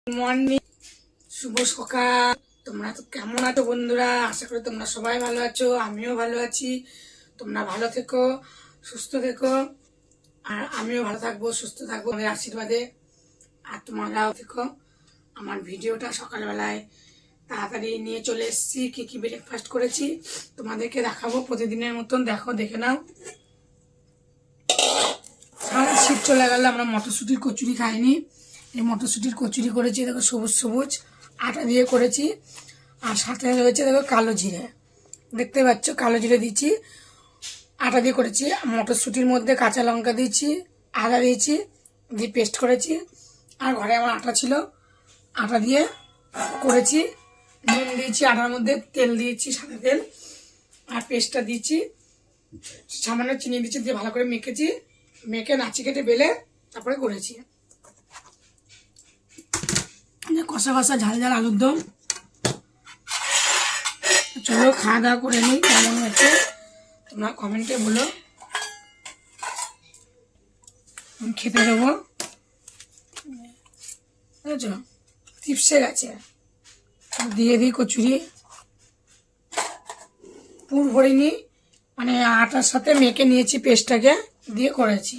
Morning, শুভ সকাল। তোমরা তো কেমন আছো বন্ধুরা? আশা করি তোমরা সবাই ভালো আছো, আমিও ভালো আছি। তোমরা ভালো থেকো, সুস্থ থেকো, আর আমিও ভালো থাকবো, সুস্থ থাকবো আমার আশীর্বাদে। আর তোমরাও থেকো। আমার ভিডিওটা সকালবেলায় তাড়াতাড়ি নিয়ে চলে এসেছি। কি কি ব্রেকফাস্ট করেছি তোমাদেরকে দেখাবো প্রতিদিনের মতন। দেখো, দেখে নাও। সারা শীত চলে গেল, আমরা মটরশুঁটির কচুরি খাইনি। এই মটরশুঁটির কচুরি করেছি, দেখো সবুজ সবুজ আটা দিয়ে করেছি। আর সাথে রয়েছে দেখো কালো জিরে, দেখতে পাচ্ছ কালো জিরে দিয়েছি, আটা দিয়ে করেছি। মটরশুঁটির মধ্যে কাঁচা লঙ্কা দিয়েছি, আদা দিয়েছি, দিয়ে পেস্ট করেছি। আর ঘরে আমার আটা ছিল, আটা দিয়ে করেছি। নুন দিয়েছি, আটার মধ্যে তেল দিয়েছি, সাদা তেল, আর পেস্টটা দিয়েছি, সামান্য চিনি দিয়েছি, দিয়ে ভালো করে মেখেছি। মেখে নাচি কেটে বেলে তারপরে করেছি। কষা কষা ঝাল ঝাল আলুর দম। চলো খাওয়া দাওয়া করে নিই। কেমন হয়েছে তোমরা কমেন্টে বলো, খেতে দেবো। বুঝেছ, চিপসে গেছে, দিয়ে দিই কচুরি। পুর ভরিনি, মানে আটার সাথে মেখে নিয়েছি, পেস্টটাকে দিয়ে করেছি।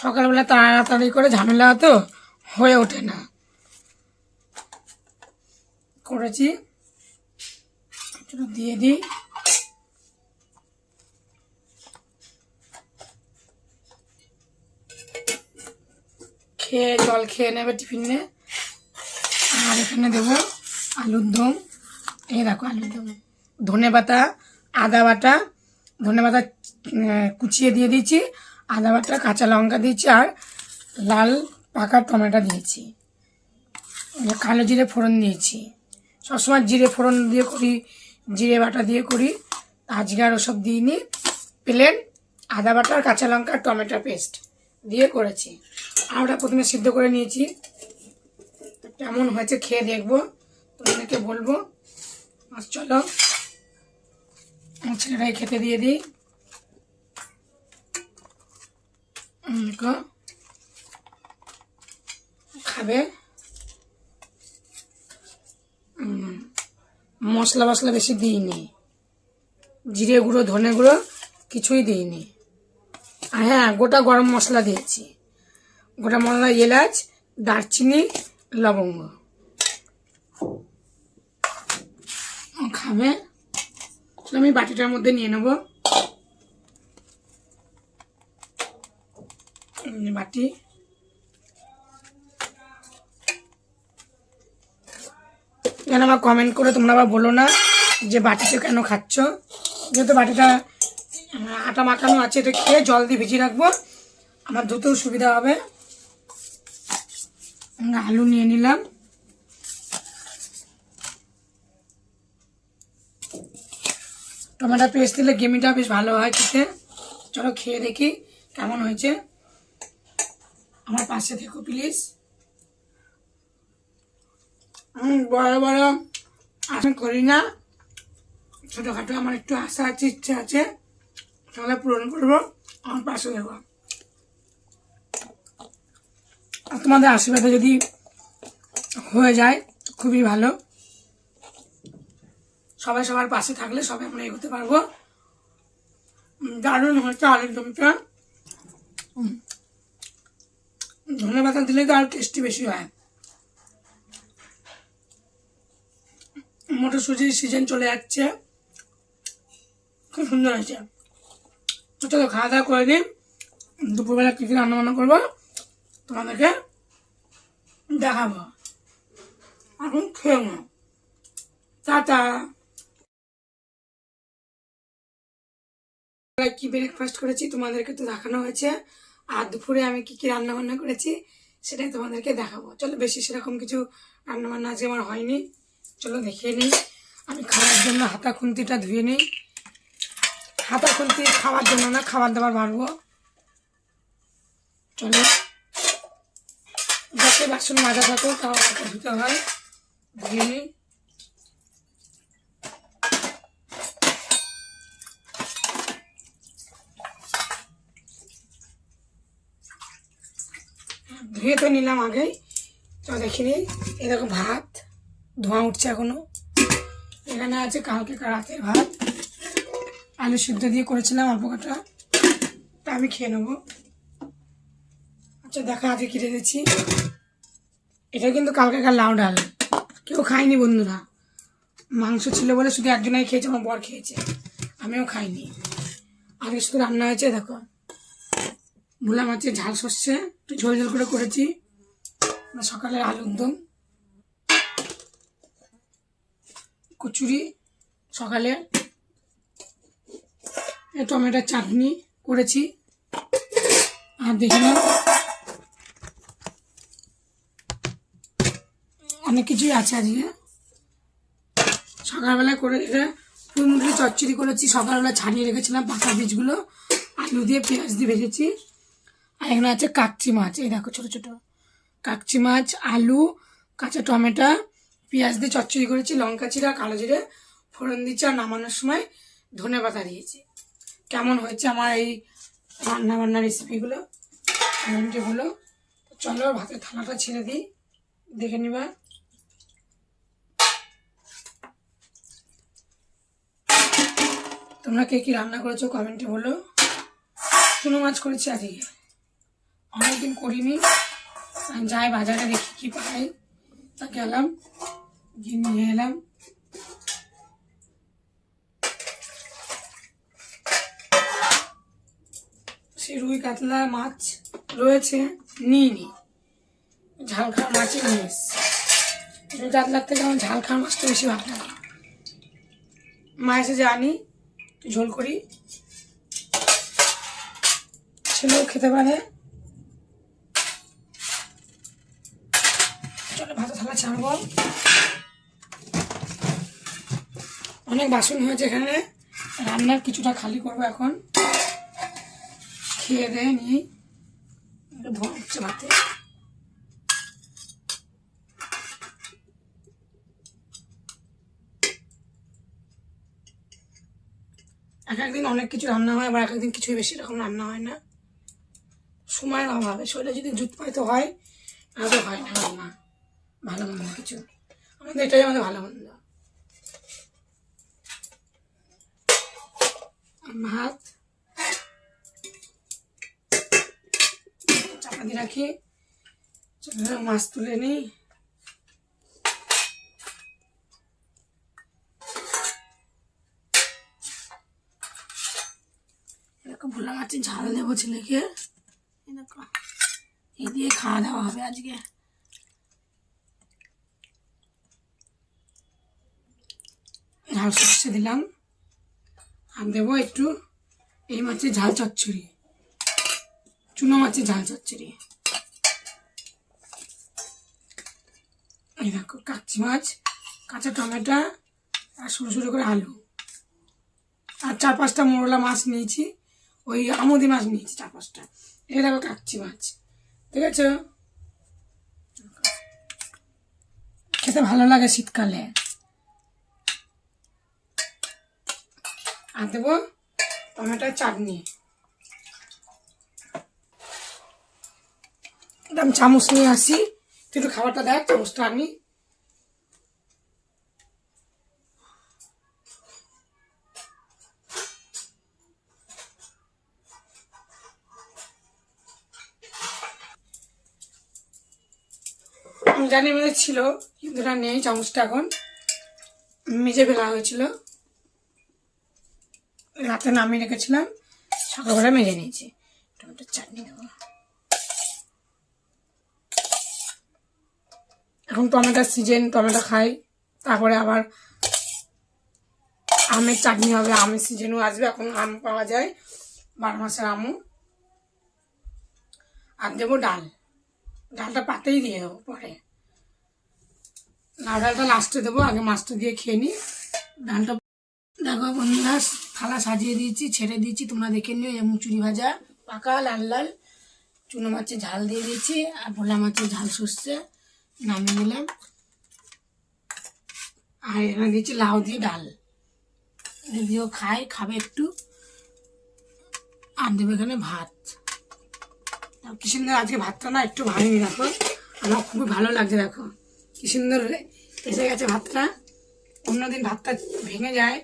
সকালবেলা তাড়াতাড়ি করে ঝামেলা তো হয়ে ওঠে না, করেছি। দিয়ে দিই। খেয়ে জল খেয়ে নেবে টিফিনে। আর এখানে দেবো আলুর দম। এই দেখো আলুর দম, ধনে পাতা, আদা বাটা, ধনে পাতা কুচিয়ে দিয়ে দিয়েছি, আদা বাটা, কাঁচা লঙ্কা দিয়েছি, আর লাল পাকা টমেটো দিয়েছি। কালো জিরে ফোড়ন দিয়েছি। সবসময় জিরে ফোড়ন দিয়ে করি, জিরে বাটা দিয়ে করি। আজকে আর ওসব দিইনি, প্লেন আদা বাটা আর কাঁচা লঙ্কা আর টমেটো পেস্ট দিয়ে করেছি। আর ওটা প্রথমে সিদ্ধ করে নিয়েছি। কেমন হয়েছে খেয়ে দেখবো, তোমাদেরকে বলবো। আর চলো ছেলেটাই খেতে দিয়ে দিই। খাবে। মশলা মশলা বেশি দিইনি, জিরে গুঁড়ো ধনে গুঁড়ো কিছুই দিইনি। আর হ্যাঁ, গোটা গরম মশলা দিয়েছি, গোটা মশলা, এলাচ, দারচিনি, লবঙ্গ। খাবে। আমি বাটিটার মধ্যে নিয়ে নেব, বাটি। কেন আবার কমেন্ট করে তোমরা আবার বলো না যে বাটিতে কেন খাচ্ছ। যেহেতু বাটিটা আটা মাখানো আছে, এটা খেয়ে জল দিয়ে ভিজিয়ে রাখবো, আমার ধুতেও সুবিধা হবে। আলু নিয়ে নিলাম। টমেটো পেস্ট দিলে গ্রেভিটা বেশ ভালো হয় খেতে। চলো খেয়ে দেখি কেমন হয়েছে। আমার পাশে থেকো প্লিজ। বড় বড় আশা করি না, ছোটোখাটো আমার একটু আশা আছে, ইচ্ছে আছে, তাহলে পূরণ করবো। আমার পাশে দেবো। আর তোমাদের আশীর্বাদে যদি হয়ে যায় খুবই ভালো। সবাই সবার পাশে থাকলে সবাই আমরা এগোতে পারবো। দারুণ হচ্ছে আলুর দমটা। ধনে পাতা দিলে তো আর টেস্টি বেশি হয়। মটরশুঁটির সিজন চলে যাচ্ছে, খুব সুন্দর হয়েছে। তো চলো খাওয়া দাওয়া করে নিই। দুপুরবেলা কী কী রান্নাবান্না করবো তোমাদেরকে দেখাবো। এখন খেয়ে নাও। টাটা। কি ব্রেকফাস্ট করেছি তোমাদেরকে তো দেখানো হয়েছে। আর দুপুরে আমি কি কি রান্না বান্না করেছি সেটাই তোমাদেরকে দেখাবো। চলো, বেশি সেরকম কিছু রান্না বান্না আজকে আমার হয়নি। চলো দেখিয়ে নিই। আমি খাওয়ার জন্য হাতা খুন্তিটা ধুয়ে নিই। হাতা খুন্তি খাওয়ার জন্য না, খাবার দাবার বাড়বো। চলো, যাতে বাসন মাজা থাকো তাও আমাকে ধুতে হয়, ধুয়ে নিই। ধুয়ে তো নিলাম আগেই, চলো দেখিনি। এই দেখো ভাত, ধোঁয়া উঠছে এখনো। এখানে আছে কালকে রাতের ভাত, আলু সিদ্ধ দিয়ে করেছিলাম অল্প কটা, তা আমি খেয়ে নেবো। আচ্ছা দেখা আজকে কি রেখেছি। এটা কিন্তু কালকেকার লাউ ডাল, কেউ খায়নি বন্ধুরা। মাংস ছিল বলে শুধু একজনাই খেয়েছে, আমার বর খেয়েছে, আমিও খাইনি। আজকে শুধু রান্না হয়েছে দেখো, ভোলা মাছের ঝাল সর্ষে একটু ঝোল ঝোল করে করেছি, সকালের আলুর দম, কচুরি সকালে, টমেটোর চাটনি করেছি। আর দেখে নাও অনেক কিছুই আছে আজকে। সকালবেলায় করে পুঁই মুরগি চচ্চড়ি করেছি, সকালবেলা ছাড়িয়ে রেখেছিলাম পাকা বীজগুলো, আলু দিয়ে পেঁয়াজ দিয়ে ভেজেছি। আর এখানে আছে কাকচি মাছ, এই দেখো ছোটো ছোটো কাকচি মাছ, আলু, কাঁচা টমেটো, পেঁয়াজ দিয়ে চচ্চড়ি করেছি, লঙ্কা চিরা, কালো জিরে ফোড়ন দিচ্ছি, আর নামানোর সময় ধনে পাতা দিয়েছি। কেমন হয়েছে আমার এই রান্নাবান্না রেসিপিগুলো, কমেন্টেগুলো। চলো ভাতের থালাটা ছেড়ে দিই, দেখে নিবা। তোমরা কে কি রান্না করেছো কমেন্টে বলো। চুনো মাছ করেছি আজকে, অনেকদিন করিনি। যাই বাজারে দেখি কি পাই, তা গেলাম গিয়ে নিয়ে এলাম। সেই রুই কাতলা মাছ রয়েছে, নিইনি, ঝাল খাওয়া মাছই নিয়ে এসছি। রুই কাতলার থেকে আমার ঝাল খাওয়ার মাছটা বেশি ভালো লাগে। মা এসে যে আনি ঝোল করি, ছেলেও খেতে পারে। চলো ভাতের থালা ছাড়বো, অনেক বাসন হয়েছে এখানে, রান্নার কিছুটা খালি করবো এখন, খেয়ে দিয়ে নিয়ে ধোয়া হচ্ছে ভাতে। এক একদিন অনেক কিছু রান্না হয়, আবার এক একদিন কিছুই বেশি রকম রান্না হয় না, সময়ের অভাবে। শরীরে যদি জুত পাইতে হয়, তাহলে হয় না রান্না ভালো মন্দ কিছু। আমাদের এটাই আমাদের ভালো মন্দ। ভাত চাপা দিয়ে রাখি, মাছ তুলে নিই। এরকম ভোলা মাছের ঝাল দেবো ছেলেকে, এই দিয়ে খাওয়া দাওয়া হবে আজকে। ঝাল সর্ষে দিলাম, আর দেবো একটু এই মাছের ঝাল চচ্চড়ি, চুনো মাছের ঝাল চচ্চড়ি। এই দেখো কাকচি মাছ, কাঁচা টমেটো, আর সরু সরু করে আলু, আর 4-5টা মোরলা মাছ নিয়েছি, ওই আমুদি মাছ নিয়েছি 4-5টা। এই দেখো কাকচি মাছ, ঠিক আছে, খেতে ভালো লাগে শীতকালে। আর দেবো টমেটোর চাটনি। আমি চামচ নিয়ে আসি, একটু খাবারটা দেখ, চামচটা আনি। আমি জানি মনে ছিল, কিন্তু এটা নেই চামচটা, এখন মেজে ফেলা হয়েছিল, রাতে নামিয়ে রেখেছিলাম, সকালবেলা মেজে নিয়েছি। টমেটোর চাটনি দেবো, এখন টমেটোর সিজন, টমেটো খাই, তারপরে আবার আমের চাটনি হবে, আমের সিজনও আসবে, এখন আম পাওয়া যায়, 12 মাসের আমও। আর দেবো ডাল, ডালটা পাতেই দিয়ে দেবো পরে, লাউ ডালটা লাস্টে দেবো, আগে মাছটা দিয়ে খেয়ে নিই। ডালটা দেখো বন্ধুরা, থালা সাজিয়ে দিয়েছি, ছেড়ে দিয়েছি, তোমরা দেখে নিও। মুচুরি ভাজা পাকা লাল লাল, চুনো মাছের ঝাল দিয়ে দিয়েছি, আর ভোলা মাছের ঝাল সর্ষে নামিয়ে নিলাম। আর এখানে দিয়েছি লাউ দিয়ে ডাল, দিদিও খাবে একটু। আর দেবে এখানে ভাত। কি সুন্দর আজকে ভাতটা না একটু ভাঙিনি, দেখো আমার খুবই ভালো লাগছে, দেখো কি সুন্দর এসে গেছে ভাতটা। অন্যদিন ভাতটা ভেঙে যায়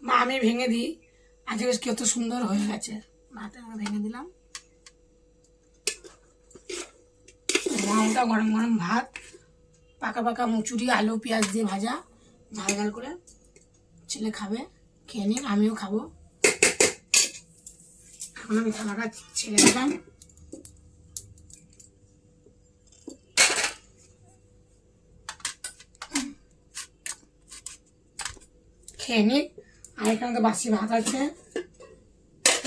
বা আমি ভেঙে দিই, আজকে বেশ কত সুন্দর হয়ে গেছে। ভাতটা আমরা ভেঙে দিলাম, মাওটা গরম গরম ভাত, পাকা পাকা মুচুরি আলু পেঁয়াজ দিয়ে ভাজা, ঝাল ঝাল করে। ছেলে খাবে, খেয়ে নিন, আমিও খাবো। এখন আমি থালাটা ছেড়ে দিলাম। খেয়ে নিই। আর এখানে তো বাসি ভাত আছে,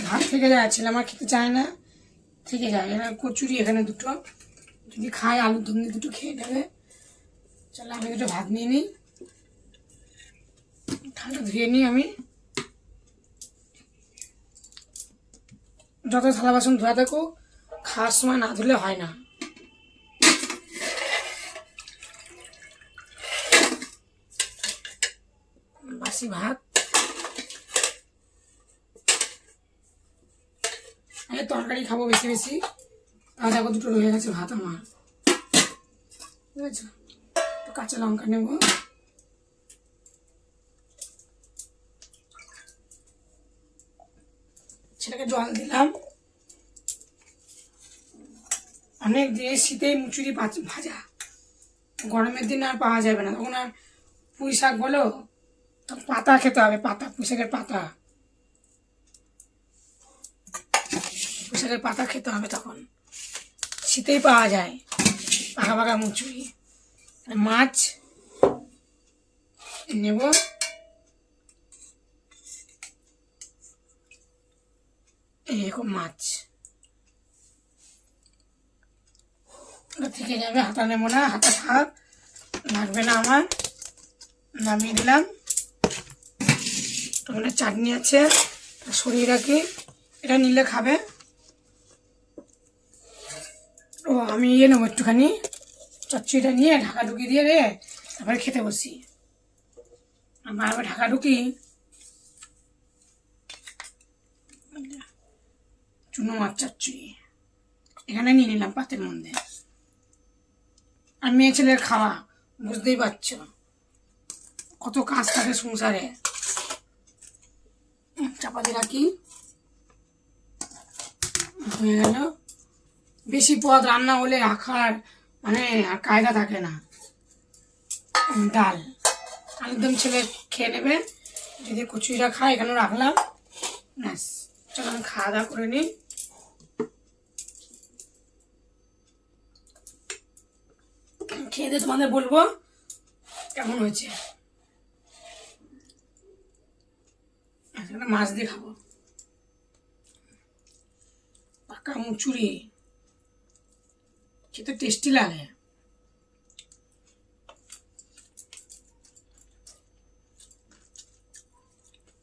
ভাত থেকে যায়, ছেলে আমার খেতে চায় না, থেকে যায়। এখানে কচুরি এখানে দুটো, যদি খায় আলুর দম দিয়ে দুটো খেয়ে নেবে। চলো আমি দুটো ভাত নিয়ে নিই, ঠান্ডা ধুয়ে নিই। আমি যত থালা বাসন ধোয়া থাকুক, খাওয়ার সময় না ধুলে হয় না। বাসি ভাত, আমি তরকারি খাবো বেশি বেশি, তাহলে দেখো দুটো রয়ে গেছে ভাত আমার, ঠিক আছে। তো কাঁচা লঙ্কা নেবো, সেটাকে জল দিলাম। অনেক দিয়ে শীতেই মুচুরি ভাজা, গরমের দিন আর পাওয়া যাবে না, তখন আর পুঁই শাক বলো, পাতা খেতে হবে, পাতা, পুঁই শাকের পাতা, পুঁই শাকের পাতা খেতে হবে, তখন শীতেই পাওয়া যায় পাকা পাকা মুচুরি। মাছ নেব, এরকম মাছ থেকে যাবে, হাতা নেব না, হাতা থাক, লাগবে না আমার। নামিয়ে দিলাম। টমেটোর চাটনি আছে, সরিয়ে রাখি, এটা নিলে খাবে। ও আমি নেবো একটুখানি, চচ্চড়িটা নিয়ে ঢাকা ঢুকি দিয়ে রে, তারপরে খেতে বসি। আমার আবার ঢাকা ঢুকি, চুনো মাছ চচ্চড়ি এখানে নিয়ে নিলাম পাতের মধ্যে। আর মেয়ে ছেলের খাওয়া, বুঝতেই পারছ কত কাজ থাকে সংসারে। চাপাতি রাখি, হয়ে গেল। বেশি পদ রান্না হলে রাখার মানে আর কায়দা থাকে না। ডাল একদম ছেলে খেয়ে নেবে, যদি কচুরিটা খায় এখানে রাখলাম, ব্যাস। চলো আমি খাওয়া দাওয়া করে নিই। খেয়ে দিয়ে তোমাদের বলবো কেমন হয়েছে। মাছ দিয়ে খাবো, পাকা মুচুরি খেতে টেস্টি লাগে।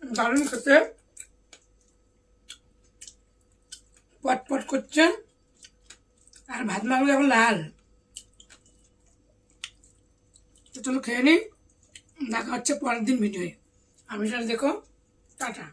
দারুণ খেতে, পটপট করছে, আর ভাত মাখলে এখন লাল। তো চলো খেয়ে নিই, দেখা হচ্ছে পরের দিন ভিডিওয়ে। আমি দেখো, টাটা।